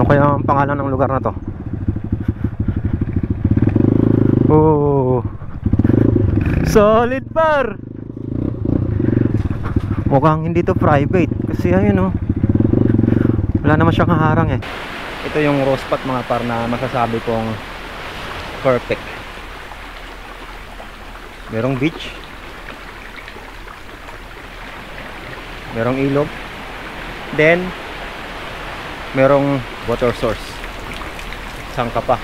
Ano kaya ang pangalan ng lugar na to? Oh, solid par. Mukhang hindi to private kasi ayun oh, wala naman siyang haharang eh. Ito yung raw spot mga par na masasabi kong perfect. Merong beach, merong ilog, then merong water source. Saan ka pa?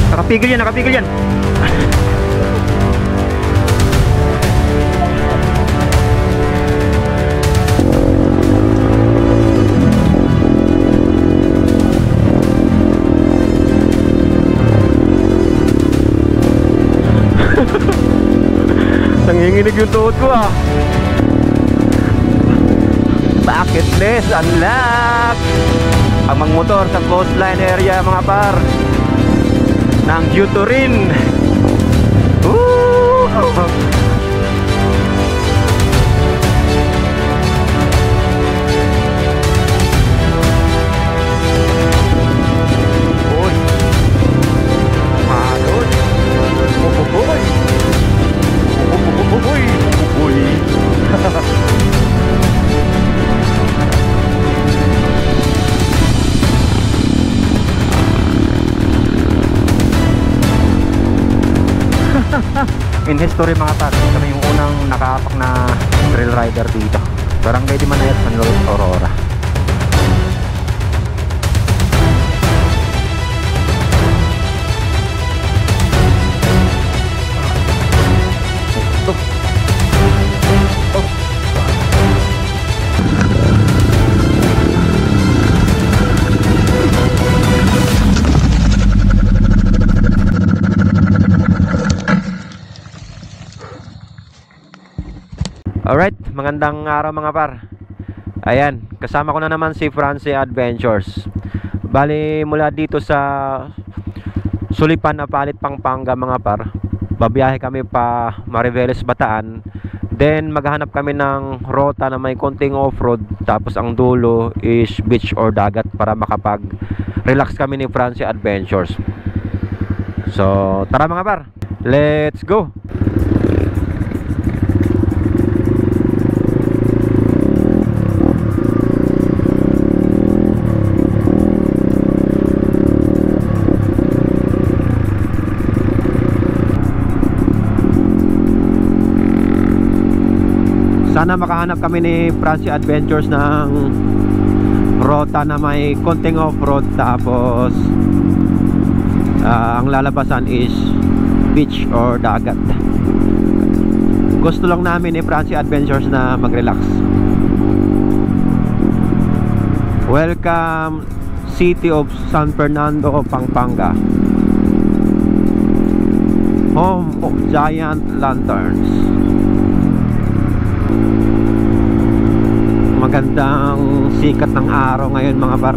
Nakapigil yan, nakapigil yan. Nanginginig yung tuhod ko ah. Bucket list unlock. Ang magmotor sa coastline area mga par ng Uturin. Uy, malod. Uy, uy. In history mga par, kami yung unang nakaapak na trail rider dito. Barangay Di Manayat, San Luis, Aurora. Alright, magandang araw mga par. Ayan, kasama ko na naman si Francie Adventures. Bali, mula dito sa Sulipan, Apalit, Pampanga mga par, babiyahe kami pa Mariveles, Bataan. Then maghahanap kami ng rota na may konting off-road. Tapos ang dulo is beach or dagat para makapag-relax kami ni Francie Adventures. So, tara mga par, let's go! Sana makahanap kami ni Francie Adventures ng rota na may konting off-road. Tapos ang lalabasan is beach or dagat. Gusto lang namin ni Francie Adventures na mag-relax. Welcome City of San Fernando, Pampanga, home of giant lanterns. Magandang sikat ng araw ngayon mga par.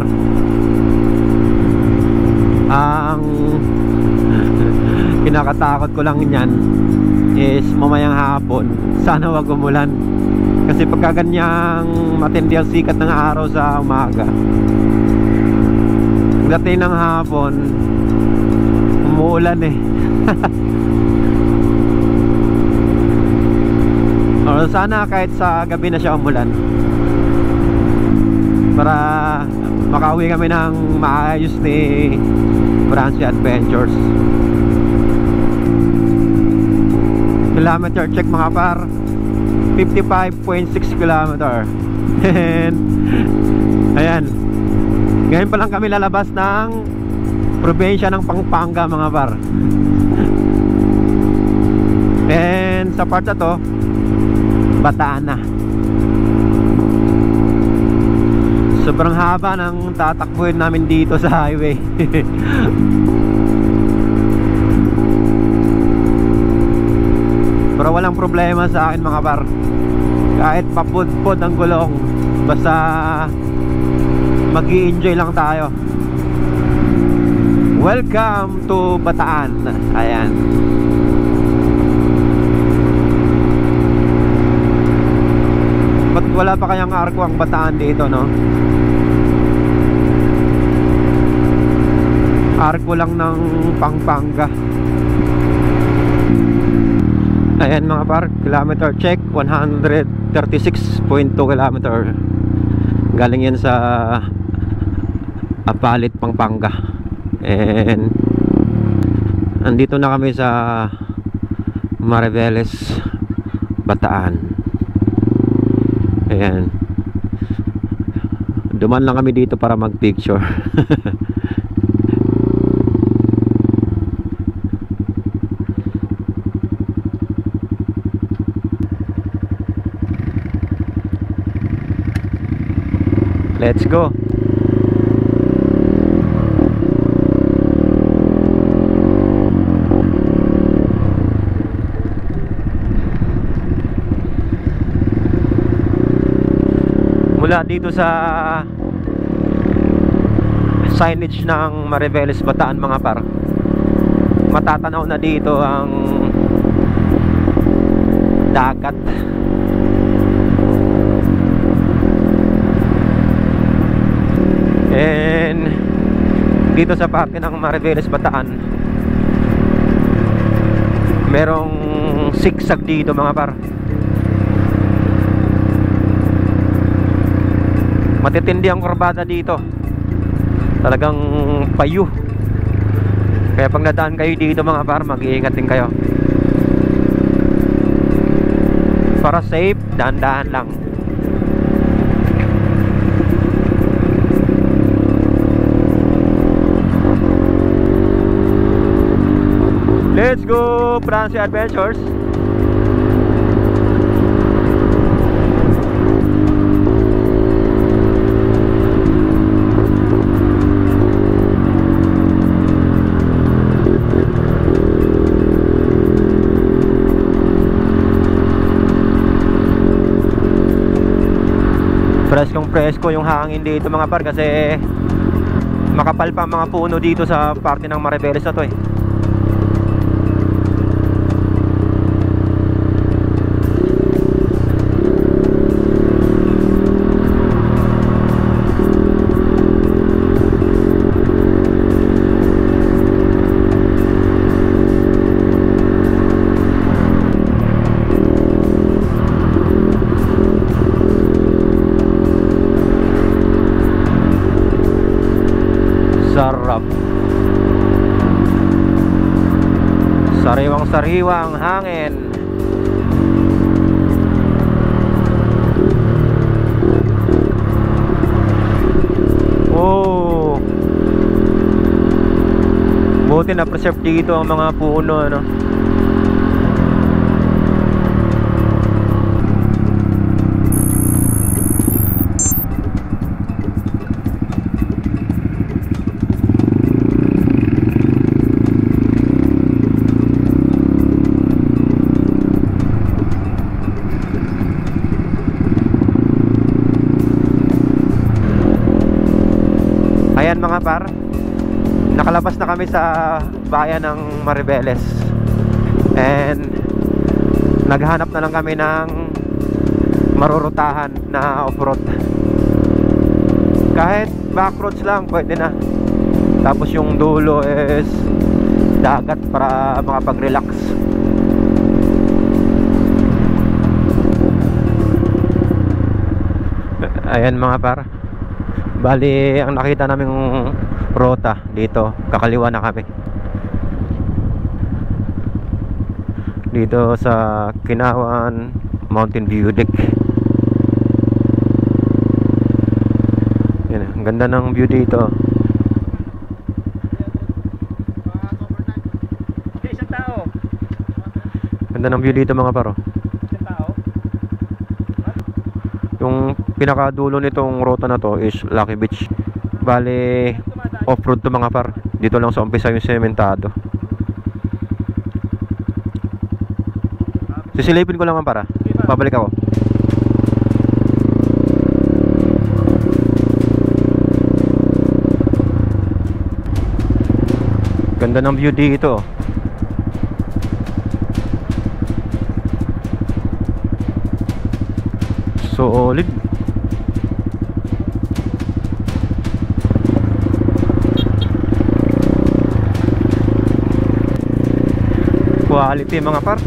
Ang kinakatakot ko lang niyan is mamayang hapon, sana wag umulan. Kasi pagka ganyang matindi ang sikat ng araw sa umaga, pagdating ng hapon umuulan eh. Or sana kahit sa gabi na siya umulan, para makauwi kami ng maayos ni Francie Adventures. Kilometer check mga par, 55.6 kilometer. And ayan, ngayon pa lang kami lalabas ng probinsya ng Pampanga mga par. And sa part na to, Bataan na. Sobrang haba ng tatakbuhin namin dito sa highway. Pero walang problema sa akin mga par. Kahit papud-pud ang gulong, basta mag-i-enjoy lang tayo. Welcome to Bataan. Ayan. Ba't wala pa kayang arko ang Bataan dito, no? Arko lang ng Pampanga. Ayan mga par, kilometer check 136.2 kilometer. Galing yan sa Apalit, Pampanga. And andito na kami sa Mariveles, Bataan. Ayan. Duman lang kami dito para mag-picture. Let's go. Mula dito sa signage ng Mariveles, Bataan mga par, matatanaw na dito ang dagat. And dito sa parte ng Mariveles, Bataan, merong sigsag dito mga par. Matitindi ang kurbada dito. Talagang payo. Kaya pag nadaan kayo dito mga par, mag-iingat din kayo. Para safe, dahan-dahan lang. Let's go, Francie Adventures. Presko yung hangin dito mga par, kasi makapal pa ang mga puno dito sa parte ng Mariveles na to eh. Sarap. Sariwang-sariwang hangin. Oh. Buti na preserve dito ang mga puno, ano. Ayan mga par, nakalabas na kami sa bayan ng Mariveles. And naghanap na lang kami ng marurutahan na off-road. Kahit backroads lang, pwede na. Tapos yung dulo is dagat para makapag-relax. Ayan mga par, bali ang nakita naming rota dito, kakaliwa na kami dito sa Kinawan Mountain View Deck. Yan, ang ganda ng view dito. Ganda ng view dito mga paro. Yung pinakadulo nitong rota na to is Lucky Beach. Bale, off-road to mga par. Dito lang sa umpisa yung sementado. Sisilipin ko lang para. Babalik ako. Ganda ng view dito. Solid. Quality mga par.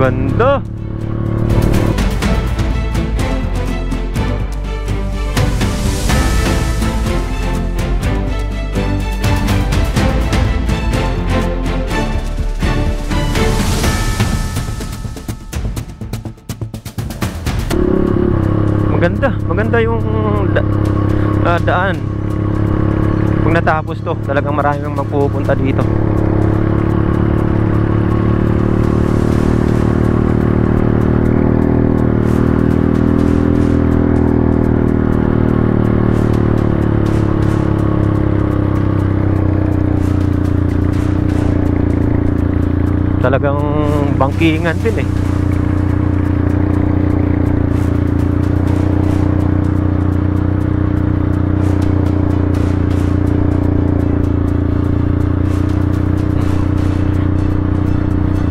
Ganda. Maganda yung daan. Kung natapos to, talagang maraming magpupunta dito. Talagang bangkingan din eh.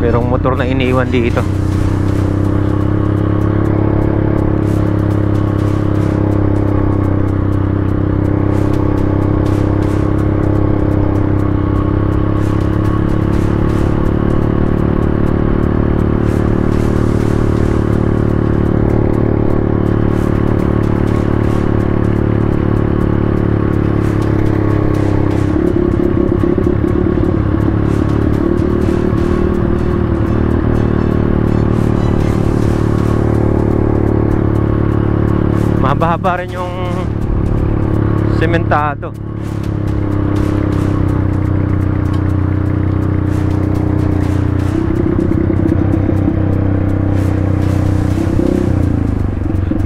Merong motor na iniwan dito. Mahaba rin yung sementado.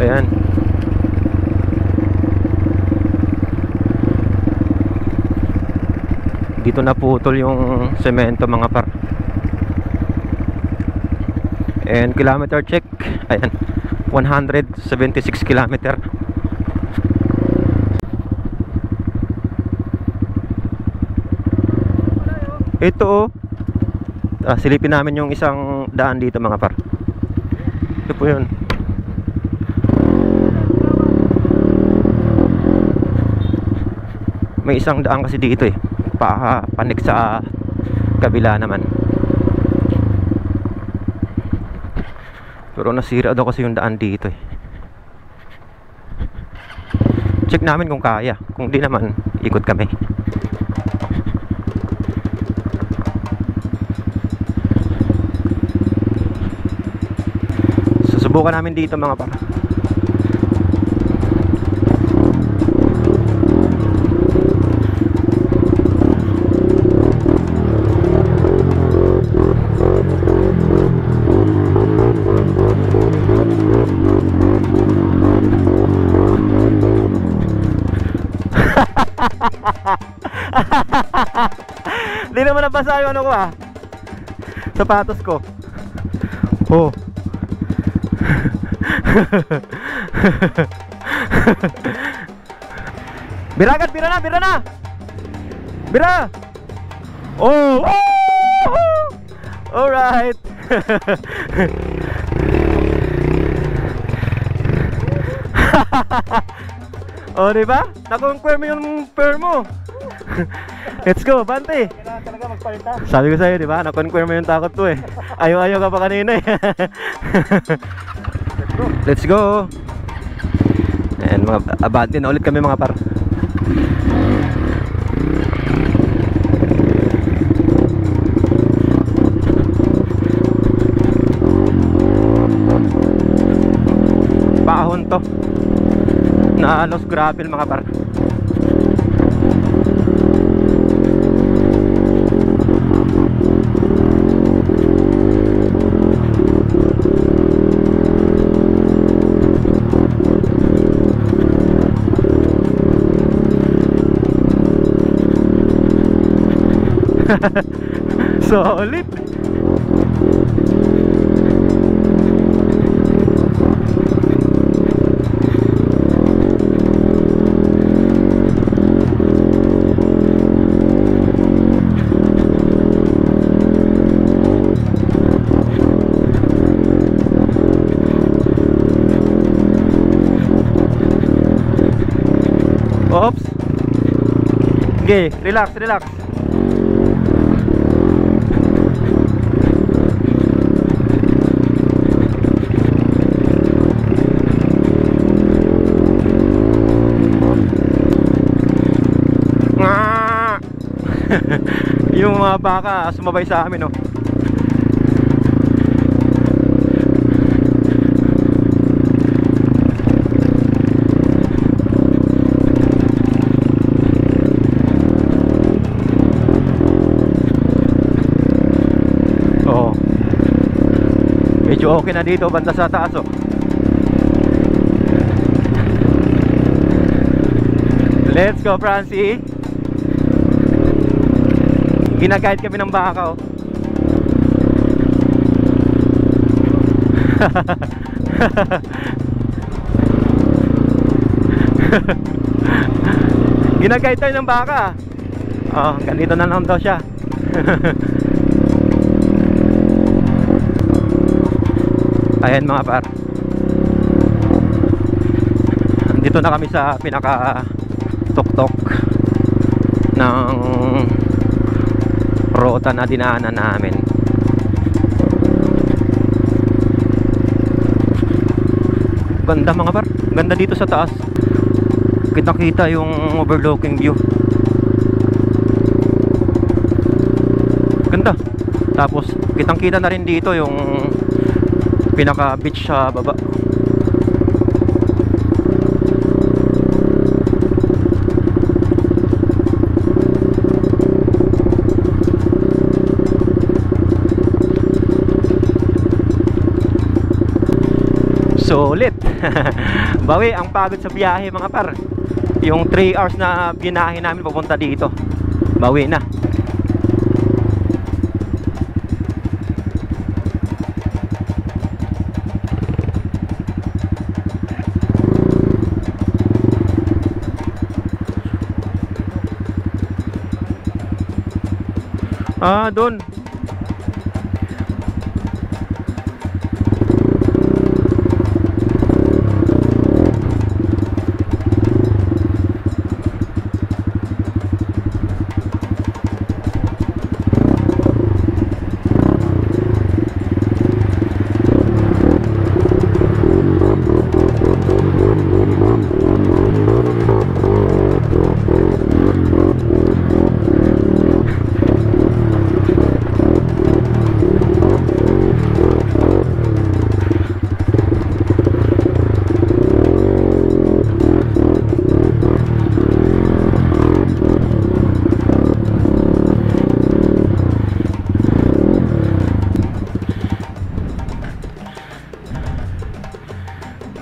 Ayan. Dito naputol yung semento mga par. And kilometer check. Ayan, 176 kilometer. Ito silipin namin yung isang daan dito mga par. Ito po yun. May isang daan kasi dito eh, panik sa kabila naman. Pero nasira daw kasi yung daan dito eh. Check namin kung kaya. Kung di naman, ikot kami. Susubukan namin dito mga par. Di naman nabasa yung ano ko sapatos ko. Oh. Bira agad, bira na, bira na. Bira. Oh. Alright. Oh, diba? Na-conquer mo yung pair mo. Let's go, Bante. Kailangan talaga magpalita. Sabi ko sa'yo, diba? Na-conquer mo yung takot ko eh. Ayaw-ayaw ka pa kanina eh. Let's go. And mga Abante na ulit kami mga par. Paahon to na Los Gravel mga par. Solid. Oops. Okay, relax, relax. Yung mga baka sumabay sa amin, oh. Oh. Medyo okay na dito banda sa taas, oh. Let's go, Francie. Ginaguide kami ng baka, oh. Ginaguide tayo ng baka. Oh, ganito na lang daw siya. Ayan mga par. Dito na kami sa pinaka tuktok ng rota na dinaanan namin. Ganda mga par, ganda dito sa taas. Kita-kita yung overlooking view. Ganda. Tapos kitang-kita na rin dito yung pinaka beach sa baba. Sulit. Bawi ang pagod sa biyahe mga par. Yung 3 hours na binahe namin papunta dito, bawi na. Ah, doon.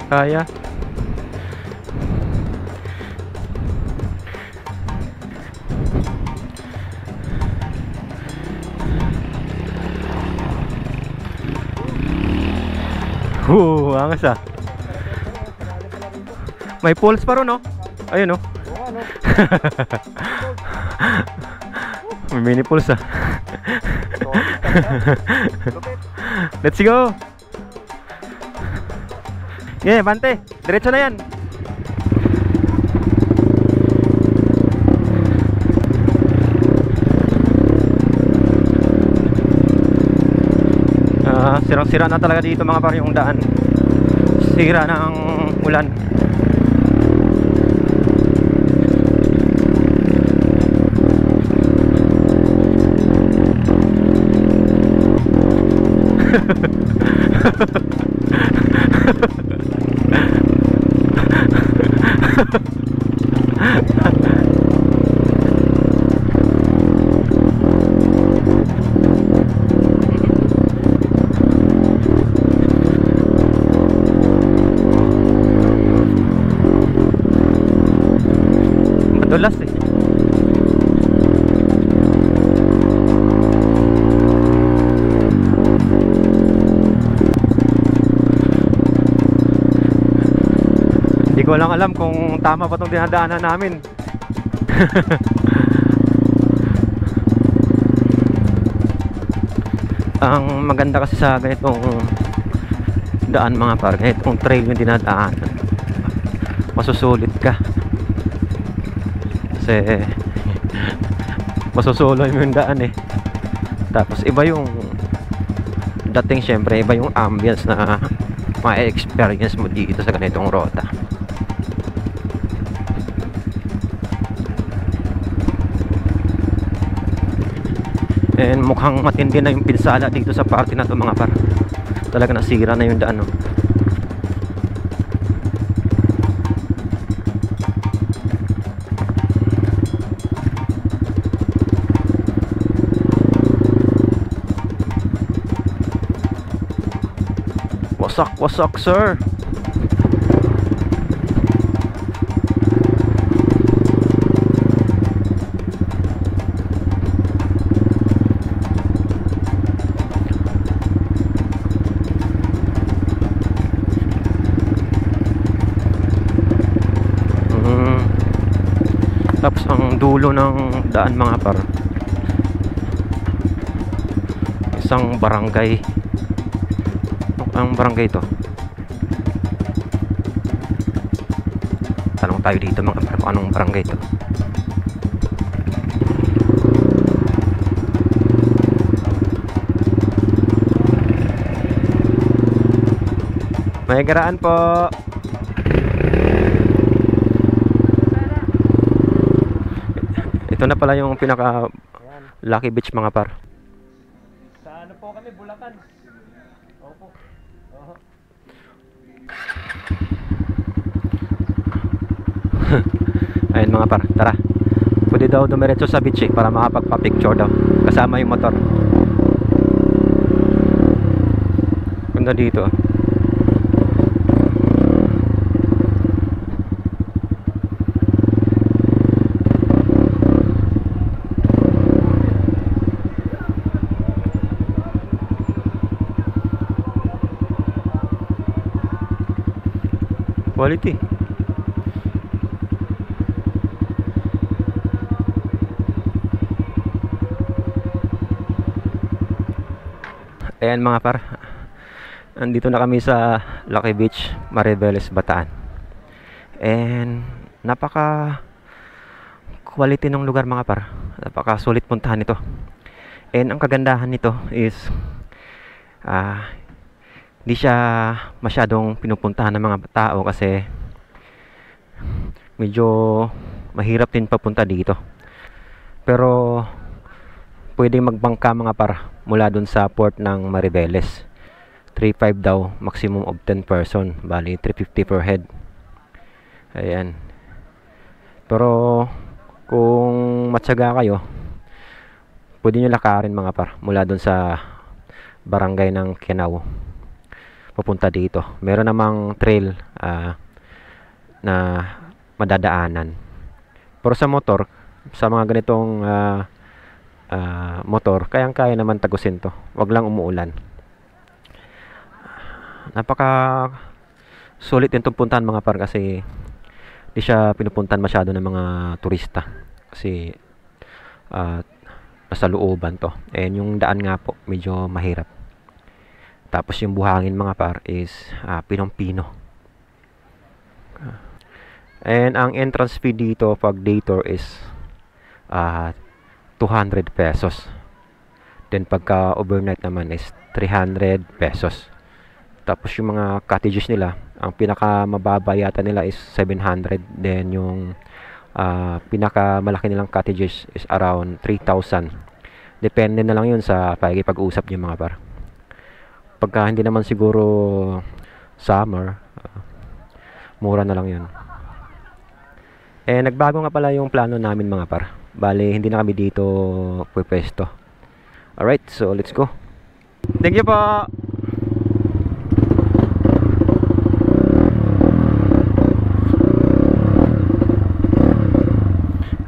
Kaya. Angas ah. May pulse pa ron, no? Ayun, no? May mini pulse ah. Let's go. Yeah, bante. Diretso na yan. Sirang-sira na talaga dito mga par yung daan. Sira ng ulan. Madulas eh. Hindi ko lang alam kung tama pa itong dinadaanan namin. Ang maganda kasi sa ganitong daan mga par, ganitong trail yung dinadaanan, masusulit ka. Kasi masusuloy mo yung daan eh. Tapos iba yung dating, syempre iba yung ambience na ma-experience mo dito sa ganitong rota. And mukhang matindi na yung pinsala dito sa parte na to mga par. Talaga nasira na yung daan, no? Wasak sir. Tapos ang dulo ng daan mga par, isang barangay. Ang barangay to, tanong tayo dito mga par kung anong barangay to. May garaan po. Ito na pala yung pinaka Lucky Beach mga par. Sa ano po kami, Bulacan. Opo. Ayun mga par, tara. Pwede daw dumiretso sa beach para makapagpa-picture daw kasama yung motor. Ganda dito. Quality. Ayan mga par, andito na kami sa Lucky Beach, Mariveles, Bataan. And napaka quality ng lugar mga par. Napaka sulit puntahan nito. And ang kagandahan nito is hindi siya masyadong pinupuntahan ng mga tao kasi medyo mahirap din papunta dito. Pero pwedeng magbangka mga par mula dun sa port ng Mariveles. 3.5 daw, maximum of 10 person, bali 350 per head. Ayan. Pero kung matyaga kayo, pwede nyo lakarin mga par mula dun sa barangay ng Kianao papunta dito. Meron namang trail na madadaanan. Pero sa motor, sa mga ganitong motor, kayang-kaya naman tagusin to. Wag lang umuulan. Napaka sulit din itong puntahan mga par kasi di siya pinupuntahan masyado ng mga turista. Kasi nasa looban to. And yung daan nga po, medyo mahirap. Tapos yung buhangin mga par is pinong-pino. And ang entrance fee dito pag day tour is 200 pesos. Then pagka overnight naman is 300 pesos. Tapos yung mga cottages nila, ang pinaka mababa yata nila is 700. Then yung pinaka malaki nilang cottages is around 3,000. Depende na lang yun sa pag-usap niyo mga par. Pagka hindi naman siguro summer, mura na lang yun. Eh nagbago nga pala yung plano namin mga par. Bale hindi na kami dito pwesto. Alright, so let's go. Thank you po.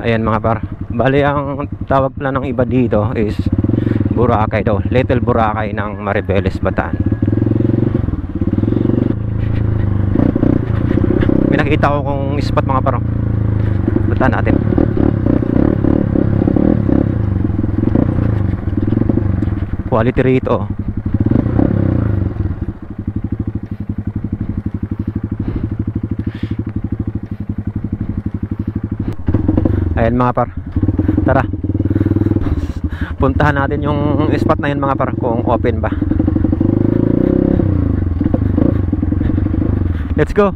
Ayan mga par, bale ang tawag pala ng iba dito is Boracay daw, Little Boracay ng Mariveles, Bataan. May nakita ko kung spot mga par. Bataan natin. Quality rito. Ayan mga par, tara puntahan natin yung spot na yun mga par, kung open ba. Let's go.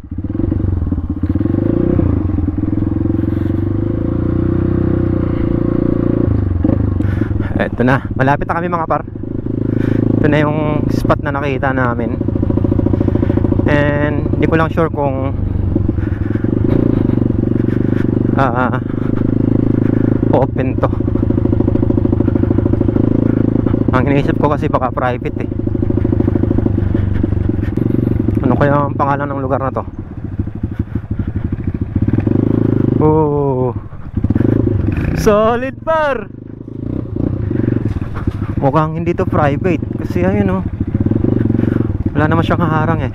Ito na, malapit na kami mga par. Ito na yung spot na nakita namin. And hindi ko lang sure kung open to. Ang iniisip ko kasi baka private eh. Ano kaya ang pangalan ng lugar na to? Oh, solid par. Mukhang hindi to private kasi ayun oh, wala naman siyang haharang eh.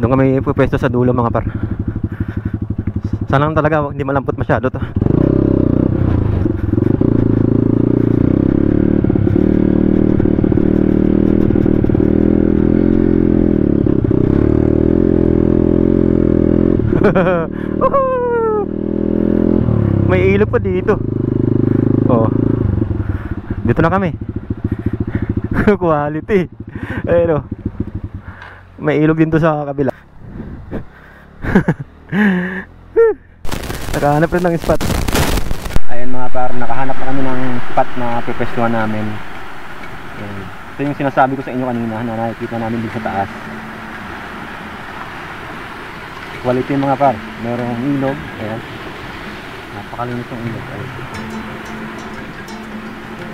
Doon kami pupwesto sa dulo mga par. Sana lang talaga hindi malampot masyado to. May ilog pa dito. Oh, dito na kami. Quality. Ayun oh, may ilog din to sa kabila. Nakahanap rin ng spot. Ayan mga par, nakahanap na kami ng spot na pipwestuhan namin. Ayan. Ito yung sinasabi ko sa inyo kanina na nakikita namin dito sa taas. Quality mga par, merong ilog. Ayan, napakalinis yung ilog. Ayan.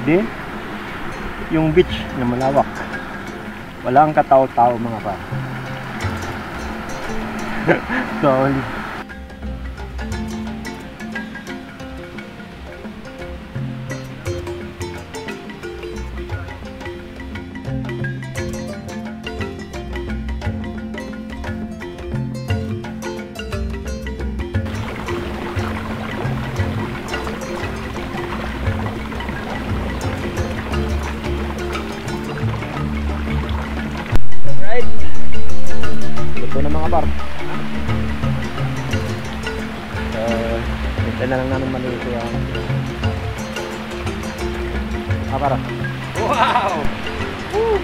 Din yung beach na malawak, walang kataw-taw mga par. Solid. Alright, luto na mga par. Hintay na lang namin maluto yan. Para. Wow! Woo!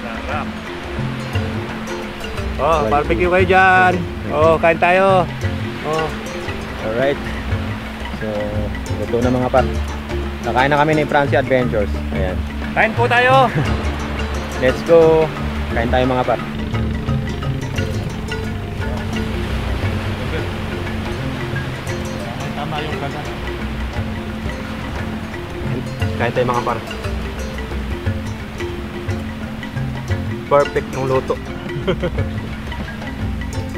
Sarap! Oh, barbecue kayo dyan! Oh, kain tayo! Oh. Alright, so luto na mga par. Nakain na kami ni Francie Adventures. Ayan, Kain po tayo! let's go. Kain tayo mga par. Tama yung kagat. Kain tayo mga par. Perfect yung luto.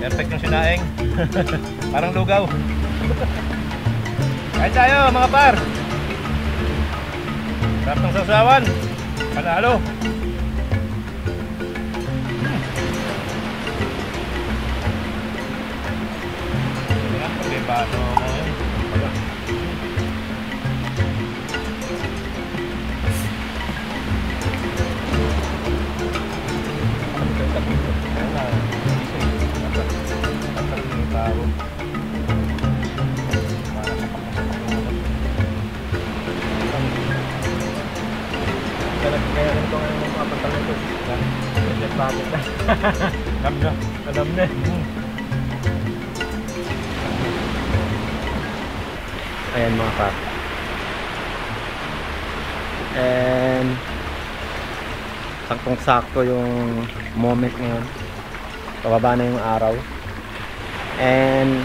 Perfect yung sinaing. Parang lugaw. Kain tayo mga par! Sarap ng sasawan! Panalo! Baso mo yun. Kaya ganito nga yung mga pantalon ko. Bakit? Alam na. Alam na. Ayan mga par. And saktong-sakto yung moment ngayon. Pababa na yung araw. And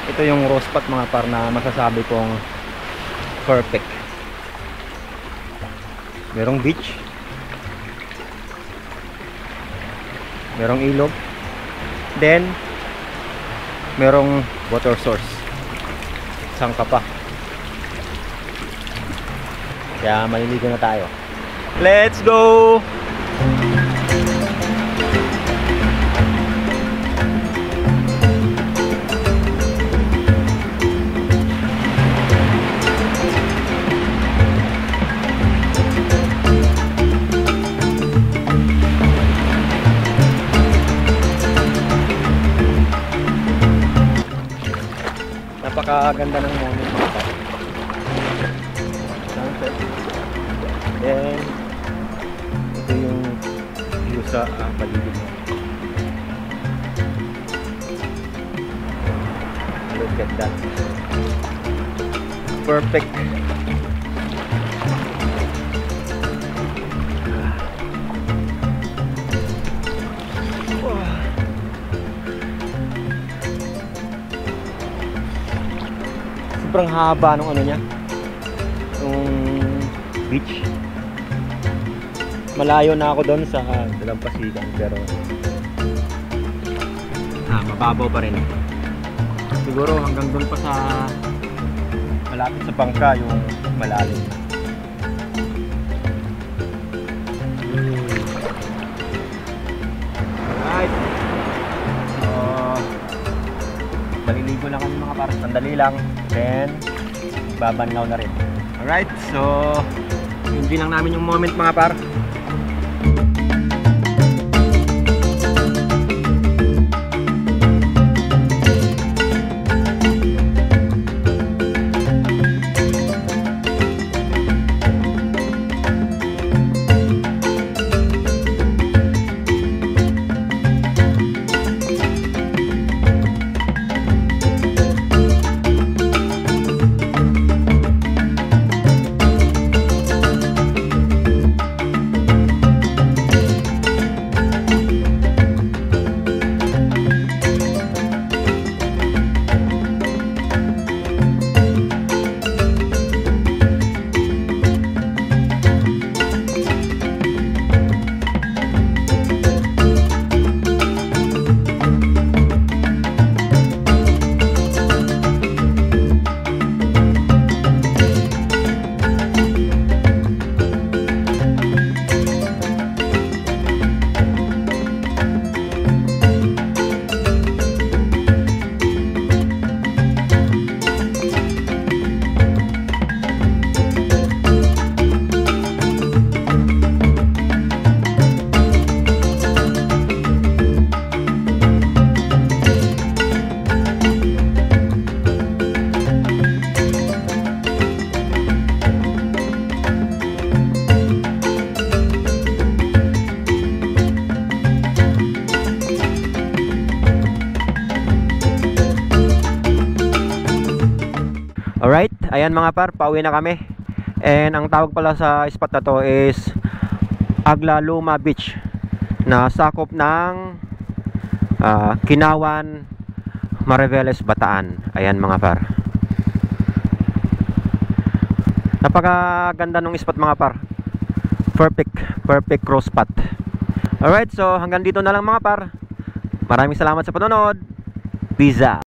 ito yung rose spot mga par na masasabi kong perfect. Merong beach, merong ilog, then merong water source. Sangka pa. Kaya maliligo na tayo. Let's go! Napakaganda ng moment mga par. Sunset. Then ito yung view sa paligid mo. Look at that. Perfect. Sobrang haba nung ano niya, yung beach. Malayo na ako doon sa Dalampasigan, pero mababaw pa rin. Siguro hanggang doon pa sa malapit sa bangka yung malalim. Alright. So, maliligo lang kami mga par. Sandali lang. Then, babanlaw na rin. Alright. So, hindi lang namin yung moment mga par. Alright, ayan mga par, pauwi na kami. And ang tawag pala sa spot na to is Aglaluma Beach, na sakop ng Kinawan, Mariveles, Bataan. Ayan mga par. Napakaganda ng spot mga par. Perfect cross spot. Alright, so hanggang dito na lang mga par. Maraming salamat sa panonood. Peace out.